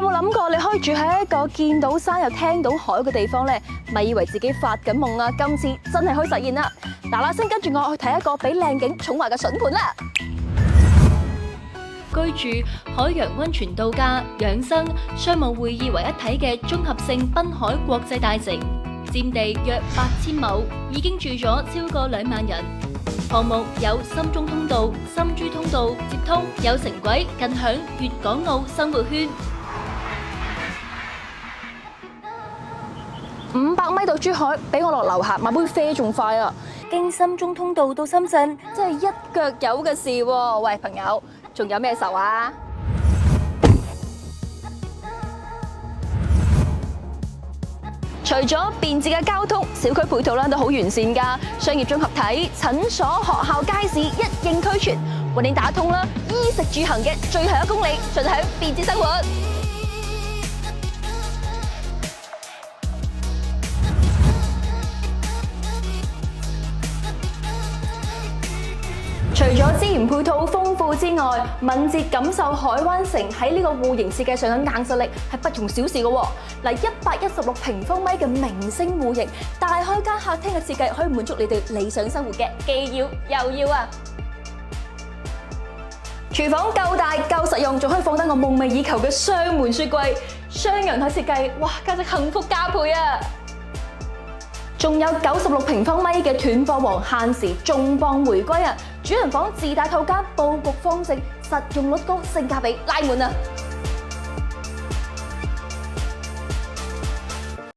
冇諗過你可以住喺一個見到山又聽到海嘅地方咧？咪以為自己發緊夢啊！今次真係可以實現啦！嗱，先跟住我去睇一個俾靚景寵壞嘅筍盤啦！居住、海洋溫泉度假、養生、商務會議為一體嘅綜合性濱海國際大城，佔地約8000畝，已經住咗超過2萬人。項目有深中通道、深珠通道接通，有城軌近響粵港澳生活圈。500米到珠海，比我落樓下買杯啡仲快啊！經深中通道到深圳，真係一腳有嘅事喎！喂，朋友，仲有咩愁啊？除咗便捷嘅交通，小區配套都好完善㗎，商業綜合體、診所、學校、街市一應俱全，為你打通啦衣食住行嘅最後1公里，盡享便捷生活。除咗資源配套豐富之外，敏捷感受海灣城喺呢個戶型設計上嘅硬實力係不容小視嘅喎。嗱，116平方米嘅明星戶型，大開間客廳嘅設計可以滿足你哋理想生活嘅，既要又要啊！廚房夠大夠實用，仲可以放低我夢寐以求嘅雙門雪櫃，雙陽台設計，哇，簡直幸福加倍啊！仲有96平方米嘅斷貨王限時重磅回歸啊！主人房自帶套間，佈局方正，實用率高，性價比拉滿啊！